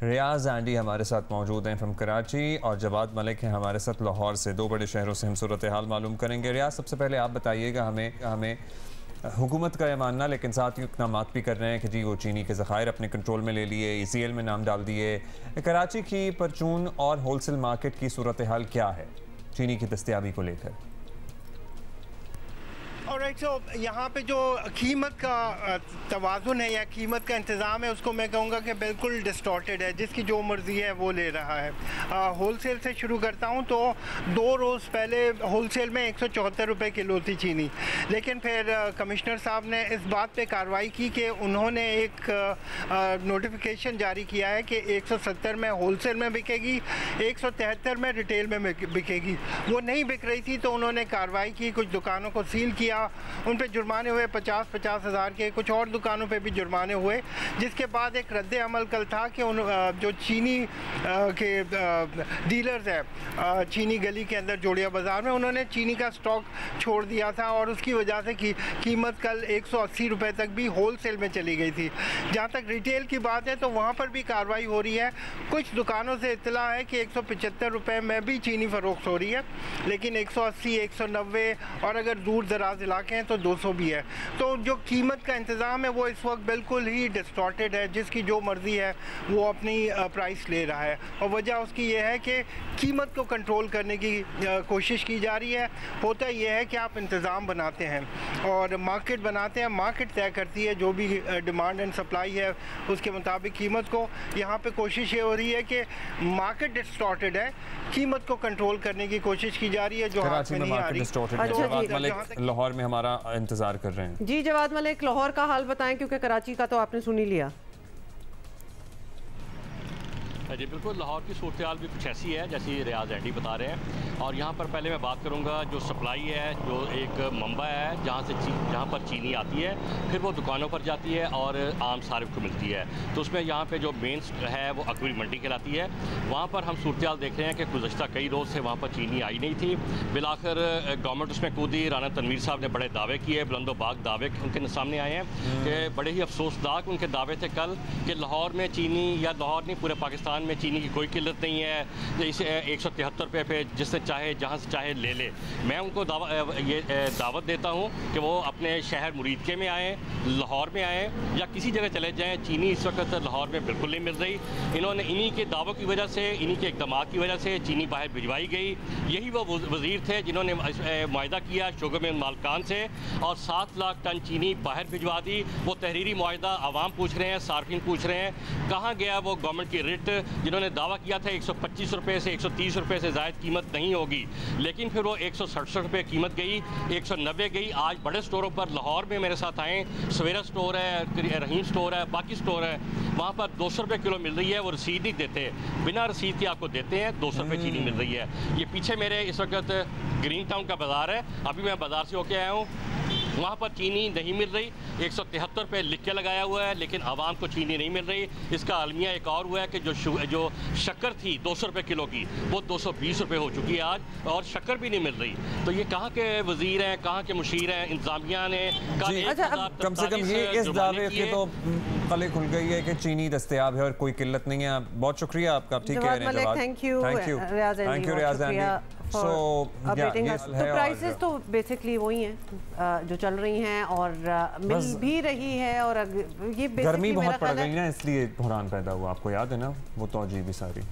रियाज Andy हमारे साथ मौजूद हैं फ्रॉम कराची और जवाद मलिक हैं हमारे साथ लाहौर से। दो बड़े शहरों से हम सूरत हाल मालूम करेंगे। रियाज, सबसे पहले आप बताइएगा हमें हुकूमत का ये मानना, लेकिन साथ ही इकदाम भी कर रहे हैं कि जी वो चीनी के ज़खायर अपने कंट्रोल में ले लिए, ECL में नाम डाल दिए। कराची की परचून और होलसेल मार्केट की सूरत हाल क्या है चीनी की दस्तयाबी को लेकर? ऑलराइट, सो यहाँ पे जो कीमत का तवाज़ुन है या कीमत का इंतज़ाम है उसको मैं कहूँगा कि बिल्कुल डिस्टॉर्टेड है। जिसकी जो मर्ज़ी है वो ले रहा है। होलसेल से शुरू करता हूँ तो 2 रोज़ पहले होलसेल में 174 रुपये किलो थी चीनी, लेकिन फिर कमिश्नर साहब ने इस बात पे कार्रवाई की कि उन्होंने एक नोटिफिकेशन जारी किया है कि 170 में होलसेल में बिकेगी, 173 में रिटेल में बिकेगी। वो नहीं बिक रही थी तो उन्होंने कार्रवाई की, कुछ दुकानों को सील किया, उन पे जुर्माने हुए 50-50 हज़ार के, कुछ और दुकानों पे भी जुर्माने हुए। जिसके बाद एक रद्द अमल कल था कि जो चीनी के डीलर्स हैं चीनी गली के अंदर जोड़िया बाज़ार में, उन्होंने चीनी का स्टॉक छोड़ दिया था और उसकी वजह से कीमत कल 180 रुपये तक भी होलसेल में चली गई थी। जहाँ तक रिटेल की बात है तो वहाँ पर भी कार्रवाई हो रही है। कुछ दुकानों से इत्तला है कि 175 रुपये में भी चीनी फ़रोख्त हो रही है, लेकिन 180, 190 और अगर दूर दराज इलाके हैं तो 200 भी है। तो जो कीमत का इंतज़ाम है वो इस वक्त बिल्कुल ही डिस्टॉर्टेड है। जिसकी जो मर्ज़ी है वो अपनी प्राइस ले रहा है और वजह उसकी ये है कि कीमत को कंट्रोल करने की कोशिश की जा रही है। होता यह है कि आप इंतज़ाम बनाते हैं और मार्केट बनाते हैं, मार्केट तय करती है जो भी डिमांड एंड सप्लाई है उसके मुताबिक कीमत को। यहाँ पे कोशिश ये हो रही है कि मार्केट डिस्टॉर्टेड है, कीमत को कंट्रोल करने की कोशिश की जा रही है जो हाथ में नहीं आ रही। जवाद मलिक लाहौर में हमारा इंतजार कर रहे हैं। जी जवाद मलिक, लाहौर का हाल बताएं क्योंकि कराची का तो आपने सुन ही लिया। जी बिल्कुल, लाहौर की सूरत हाल भी कुछ ऐसी है जैसी रियाज एंडी बता रहे हैं। और यहाँ पर पहले मैं बात करूँगा जो सप्लाई है, जो एक मंबा है जहाँ पर चीनी आती है, फिर वो दुकानों पर जाती है और आम सारिफ को मिलती है। तो उसमें यहाँ पे जो मेन है वो अकबरी मंडी कहलाती है। वहाँ पर हम सूरत हाल देख रहे हैं कि गुज़श्ता कई रोज़ से वहाँ पर चीनी आई नहीं थी। बिलाखिर गवर्नमेंट उसमें कूदी। राना तनवीर साहब ने बड़े दावे किए, बुलंदोबाग दावे उनके सामने आए हैं कि बड़े ही अफसोसनाक उनके दावे थे कल कि लाहौर में चीनी, या लाहौर नहीं पूरे पाकिस्तान में चीनी की कोई किल्लत नहीं है, इसे 173 रुपये पे जिससे चाहे जहाँ से चाहे ले ले। मैं उनको दावत देता हूँ कि वो अपने शहर मुरीदके में आएँ, लाहौर में आएँ या किसी जगह चले जाएँ। चीनी इस वक्त लाहौर में बिल्कुल नहीं मिल रही। इन्होंने इन्हीं के दावों की वजह से, इन्हीं के इक़दाम की वजह से चीनी बाहर भिजवाई गई। यही वो वज़ीर थे जिन्होंने मुआहदा किया शुगर मिल मालकान से और 7 लाख टन चीनी बाहर भिजवा दी। वो तहरीरी मुआहदा आवाम पूछ रहे हैं, सार्फिन पूछ रहे हैं, कहाँ गया वो गवर्नमेंट की रिट जिन्होंने दावा किया था 125 रुपये से 130 रुपये से ज़ायद कीमत नहीं होगी, लेकिन फिर वो 167 रुपये कीमत गई, 190 गई। आज बड़े स्टोरों पर लाहौर में मेरे साथ आएँ, सवेरा स्टोर है, रहीम स्टोर है, बाकी स्टोर है, वहाँ पर 200 रुपये किलो मिल रही है। वो रसीद नहीं देते, बिना रसीद के आपको देते हैं। 200 रुपये चीनी मिल रही है। ये पीछे मेरे इस वक्त ग्रीन टाउन का बाज़ार है, अभी मैं बाज़ार से होके आया हूँ, वहाँ पर चीनी नहीं मिल रही। 173 रुपये लिख के लगाया हुआ है, लेकिन आवाम को चीनी नहीं मिल रही। इसका अलमिया एक और हुआ है कि जो शक्कर थी 200 रुपये किलो की, वो 220 रुपये हो चुकी है आज, और शक्कर भी नहीं मिल रही। तो ये कहाँ के वज़ीर हैं, कहाँ के मुशीर हैं? इंतज़ामिया ने कम से कम ये इस दावे के तो कल खुल गई है कि चीनी दस्तयाब है और कोई किल्लत नहीं है। बहुत शुक्रिया आपका, ठीक कह रहे हैं। Thank you Riyaz Andy. तो प्राइसेस तो बेसिकली वही हैं जो चल रही हैं और मिल भी रही है। और ये गर्मी बहुत पड़ गई ना, इसलिए बहरान पैदा हुआ। आपको याद है ना वो तौजीह भी सारी।